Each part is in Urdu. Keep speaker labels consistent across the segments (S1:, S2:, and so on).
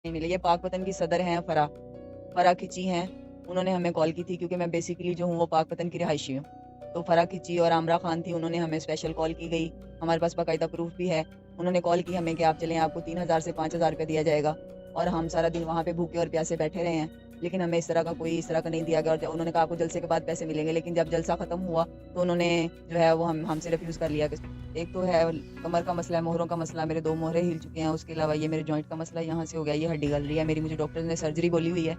S1: نہیں ملے. یہ پاک وطن کی صدر ہیں فرا کھچی ہیں. انہوں نے ہمیں کال کی تھی کیونکہ میں بیسیکلی جو ہوں وہ پاک وطن کی رہائشی ہوں. تو فرا کھچی اور عامرہ خان تھی, انہوں نے ہمیں اسپیشل کال کی گئی. ہمارے پاس باقاعدہ پروف بھی ہے. انہوں نے کال کی ہمیں کہ آپ چلیں, آپ کو 3,000 سے 5,000 روپے دیا جائے گا. اور ہم سارا دن وہاں پہ بھوکے اور پیاسے بیٹھے رہے ہیں, لیکن ہمیں اس طرح کا نہیں دیا گیا. اور انہوں نے کہا آپ کو جلسے کے بعد پیسے ملیں گے, لیکن جب جلسہ ختم ہوا تو انہوں نے جو ہے وہ ہم سے ریفیوز کر لیا. ایک تو ہے کمر کا مسئلہ ہے, مہروں کا مسئلہ, میرے 2 مہرے ہل چکے ہیں. اس کے علاوہ یہ میرے جوائنٹ کا مسئلہ یہاں سے ہو گیا, یہ ہڈی گل رہی ہے میری. مجھے ڈاکٹر نے سرجری بولی ہوئی ہے,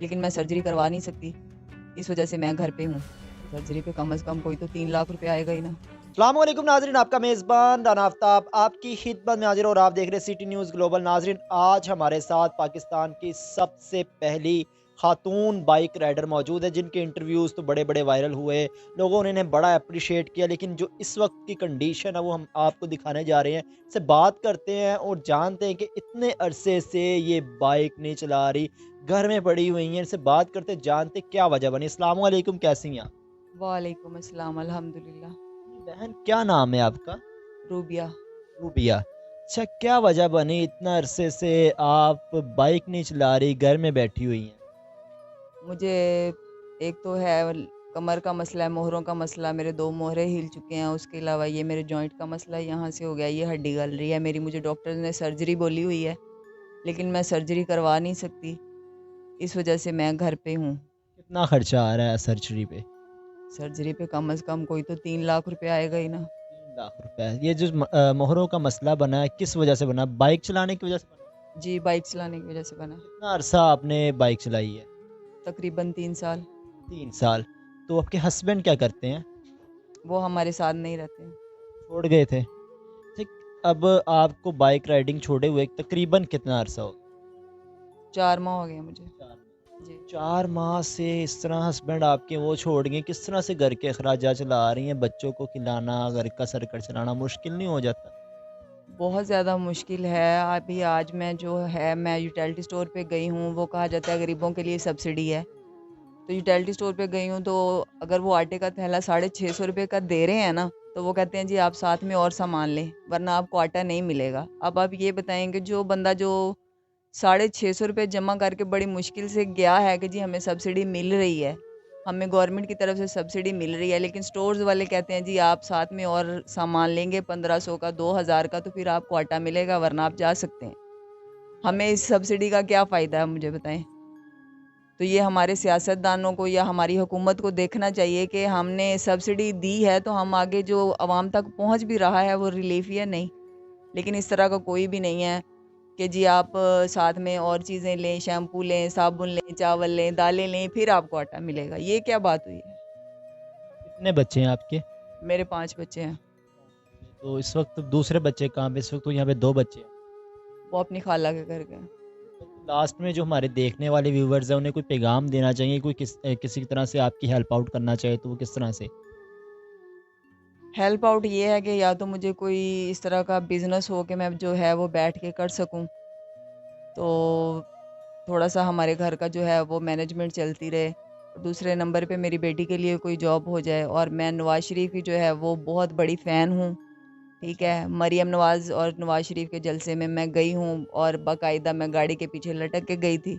S1: لیکن میں سرجری کروا نہیں سکتی. اس وجہ سے میں گھر پہ ہوں. سرجری پہ کم از کم کوئی تو 3 لاکھ روپے آئے گا ہی نا.
S2: السلام علیکم ناظرین, آپ کا میزبان رانا آفتاب آپ کی خدمت میں حاضر اور آپ دیکھ رہے سٹی نیوز گلوبل. ناظرین, آج ہمارے ساتھ پاکستان کی سب سے پہلی خاتون بائک رائڈر موجود ہے, جن کے انٹرویوز تو بڑے بڑے وائرل ہوئے, لوگوں نے انہیں بڑا اپریشیٹ کیا. لیکن جو اس وقت کی کنڈیشن ہے وہ ہم آپ کو دکھانے جا رہے ہیں. اس سے بات کرتے ہیں اور جانتے ہیں کہ اتنے عرصے سے یہ بائک نہیں چلا رہی, گھر میں پڑی ہوئی ہیں. ان سے بات کرتے جانتے کیا وجہ بنی. السلام علیکم, کیسی ہیں آپ؟
S1: وعلیکم السلام, الحمدللہ.
S2: بہن کیا نام ہے آپ کا؟
S1: روبیہ.
S2: روبیہ. اچھا, کیا وجہ بنی اتنا عرصے سے آپ بائک نہیں چلا رہی, گھر میں بیٹھی ہوئی ہیں؟
S1: مجھے ایک تو ہے کمر کا مسئلہ ہے, مہروں کا مسئلہ, میرے 2 مہرے ہل چکے ہیں. اس کے علاوہ یہ میرے جوائنٹ کا مسئلہ یہاں سے ہو گیا, یہ ہڈی گل رہی ہے میری. مجھے ڈاکٹر نے سرجری بولی ہوئی ہے, لیکن میں سرجری کروا نہیں سکتی. اس وجہ سے میں گھر پہ ہوں.
S2: کتنا خرچہ آ رہا ہے سرجری پہ؟
S1: سرجری پہ کم از کم کوئی تو 3 لاکھ روپے آئے گا ہی نا.
S2: 3 لاکھ روپے. یہ جو مہروں کا مسئلہ بنا ہے کس وجہ سے بنا؟ بائک چلانے کی وجہ سے بنا؟
S1: جی, بائک چلانے کی وجہ سے بنا.
S2: کتنا عرصہ آپ نے بائک چلائی ہے؟
S1: تقریباً 3 سال.
S2: 3 سال. تو آپ کے ہسبینڈ کیا کرتے ہیں؟
S1: وہ ہمارے ساتھ نہیں رہتے ہیں.
S2: چھوڑ گئے تھے. ٹھیک. اب آپ کو بائک رائڈنگ چھوڑے ہوئے تقریباً کتنا عرصہ ہو؟
S1: 4 ماہ ہو گئے مجھے.
S2: 4
S1: جی.
S2: 4 ماہ سے اس طرح ہسبینڈ آپ کے وہ چھوڑ گئے, کس طرح سے گھر کے اخراجات چلا رہی ہیں؟ بچوں کو کھلانا, گھر کا سرکل چلانا مشکل نہیں ہو جاتا؟
S1: بہت زیادہ مشکل ہے. ابھی آج میں جو ہے میں یوٹیلٹی سٹور پہ گئی ہوں, وہ کہا جاتا ہے غریبوں کے لیے سبسڈی ہے. تو یوٹیلٹی سٹور پہ گئی ہوں, تو اگر وہ آٹے کا تھیلا 650 روپے کا دے رہے ہیں نا, تو وہ کہتے ہیں جی آپ ساتھ میں اور سامان لیں ورنہ آپ کو آٹا نہیں ملے گا. اب آپ یہ بتائیں کہ جو بندہ جو 650 روپے جمع کر کے بڑی مشکل سے گیا ہے کہ جی ہمیں سبسڈی مل رہی ہے, ہمیں گورنمنٹ کی طرف سے سبسڈی مل رہی ہے, لیکن سٹورز والے کہتے ہیں جی آپ ساتھ میں اور سامان لیں گے 1500 کا 2000 کا تو پھر آپ کو آٹا ملے گا ورنہ آپ جا سکتے ہیں. ہمیں اس سبسڈی کا کیا فائدہ ہے, مجھے بتائیں. تو یہ ہمارے سیاستدانوں کو یا ہماری حکومت کو دیکھنا چاہیے کہ ہم نے سبسڈی دی ہے تو ہم آگے جو عوام تک پہنچ بھی رہا ہے وہ ریلیف یا نہیں. لیکن اس طرح کا کوئی بھی نہیں ہے کہ جی آپ ساتھ میں اور چیزیں لیں, شیمپو لیں, صابن لیں, چاول لیں, دالیں لیں, پھر آپ کو آٹا ملے گا. یہ کیا بات ہوئی ہے؟
S2: کتنے بچے ہیں آپ کے؟
S1: میرے 5 بچے ہیں.
S2: تو اس وقت دوسرے بچے کہاں پہ؟ اس وقت تو یہاں پہ 2 بچے ہیں.
S1: وہ اپنی خالہ کے گھر گئے.
S2: لاسٹ میں جو ہمارے دیکھنے والے ویورز ہیں انہیں کوئی پیغام دینا چاہیے, کوئی کسی طرح سے آپ کی ہیلپ آؤٹ کرنا چاہے تو وہ کس طرح سے؟
S1: ہیلپ آؤٹ یہ ہے کہ یا تو مجھے کوئی اس طرح کا بزنس ہو کہ میں جو ہے وہ بیٹھ کے کر سکوں, تو تھوڑا سا ہمارے گھر کا جو ہے وہ مینجمنٹ چلتی رہے. دوسرے نمبر پہ میری بیٹی کے لیے کوئی جاب ہو جائے. اور میں نواز شریف کی جو ہے وہ بہت بڑی فین ہوں, ٹھیک ہے. مریم نواز اور نواز شریف کے جلسے میں گئی ہوں, اور باقاعدہ میں گاڑی کے پیچھے لٹک کے گئی تھی,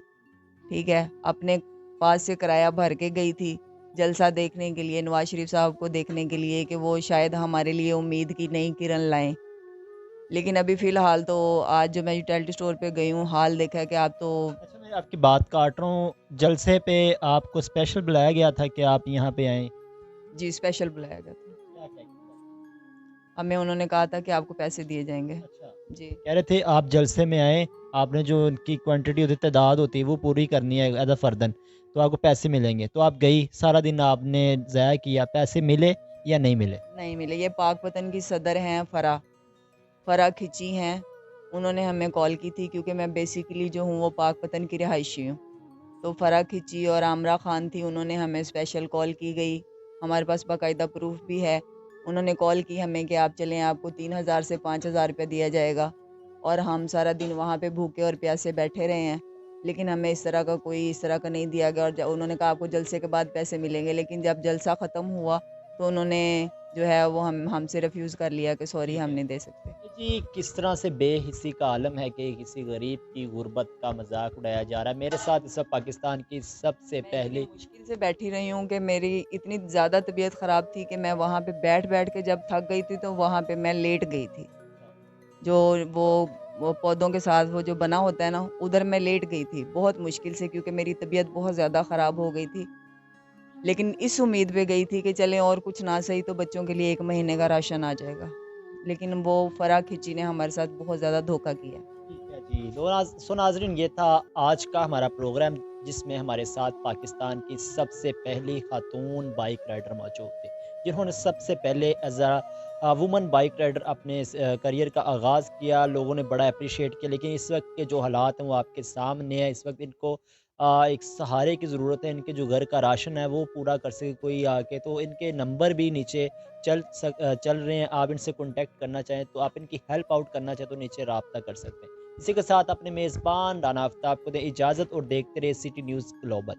S1: ٹھیک ہے. اپنے پاس سے کرایہ بھر کے گئی تھی جلسہ دیکھنے کے لیے, نواز شریف صاحب کو دیکھنے کے لیے کہ وہ شاید ہمارے لیے امید کی نئی کرن لائیں. لیکن ابھی فی الحال تو آج جو میں یوٹیلٹی سٹور پہ گئی ہوں, حال دیکھا کہ آپ تو.
S2: اچھا, میں آپ کی بات کاٹ رہا ہوں. جلسے پہ آپ کو اسپیشل بلایا گیا تھا کہ آپ یہاں پہ آئیں؟
S1: جی, اسپیشل بلایا گیا تھا.
S2: کیا کیا کیا؟
S1: ہمیں انہوں نے کہا تھا کہ آپ کو پیسے دیے جائیں گے.
S2: اچھا,
S1: جی.
S2: کہہ رہے تھے آپ جلسے میں آئیں, آپ نے جو ان کی کوانٹٹی ہوتی ہے, تعداد ہوتی ہے, وہ پوری کرنی ہے ایز اے فردن, تو آپ کو پیسے ملیں گے. تو آپ گئی, سارا دن آپ نے ضائع کیا, پیسے ملے یا نہیں ملے؟
S1: نہیں ملے. یہ پاک وطن کی صدر ہیں فرا کھچی ہیں, انہوں نے ہمیں کال کی تھی کیونکہ میں بیسیکلی جو ہوں وہ پاک وطن کی رہائشی ہوں. تو فرا کھچی اور عامرہ خان تھی, انہوں نے ہمیں اسپیشل کال کی گئی. ہمارے پاس باقاعدہ پروف بھی ہے. انہوں نے کال کی ہمیں کہ آپ چلیں, آپ کو 3,000 سے 5,000 روپے دیا جائے گا. اور ہم سارا دن وہاں پہ بھوکے اور پیاسے بیٹھے رہے ہیں, لیکن ہمیں اس طرح کا نہیں دیا گیا. اور انہوں نے کہا آپ کو جلسے کے بعد پیسے ملیں گے, لیکن جب جلسہ ختم ہوا تو انہوں نے جو ہے وہ ہم سے ریفیوز کر لیا کہ سوری ہم نہیں دے سکتے.
S2: جی کس طرح سے بے حسی کا عالم ہے کہ کسی غریب کی غربت کا مذاق اڑایا جا رہا ہے. میرے ساتھ اس وقت پاکستان کی سب سے
S1: میں اتنی
S2: پہلی
S1: مشکل سے بیٹھی رہی ہوں کہ میری اتنی زیادہ طبیعت خراب تھی کہ میں وہاں پہ بیٹھ بیٹھ کے جب تھک گئی تھی تو وہاں پہ میں لیٹ گئی تھی. جو وہ پودوں کے ساتھ وہ جو بنا ہوتا ہے نا ادھر میں لیٹ گئی تھی بہت مشکل سے کیونکہ میری طبیعت بہت زیادہ خراب ہو گئی تھی. لیکن اس امید پہ گئی تھی کہ چلیں اور کچھ نہ صحیح تو بچوں کے لیے 1 مہینے کا راشن آ جائے گا. لیکن وہ فرا کھچی نے ہمارے ساتھ بہت زیادہ دھوکہ کیا.
S2: ٹھیک ہے جی سو ناظرین یہ تھا آج کا ہمارا پروگرام جس میں ہمارے ساتھ پاکستان کی سب سے پہلی خاتون بائک رائڈر موجود تھے جنہوں نے سب سے پہلے as a woman bike rider اپنے کریئر کا آغاز کیا. لوگوں نے بڑا اپریشیٹ کیا لیکن اس وقت کے جو حالات ہیں وہ آپ کے سامنے ہیں. اس وقت ان کو ایک سہارے کی ضرورت ہے. ان کے جو گھر کا راشن ہے وہ پورا کر سکے کوئی آ کے تو ان کے نمبر بھی نیچے چل رہے ہیں. آپ ان سے کانٹیکٹ کرنا چاہیں تو آپ ان کی ہیلپ آؤٹ کرنا چاہیں تو نیچے رابطہ کر سکتے ہیں. اسی کے ساتھ اپنے میزبان رانا آفتاب کو دیں اجازت اور دیکھتے رہے سٹی نیوز گلوبل.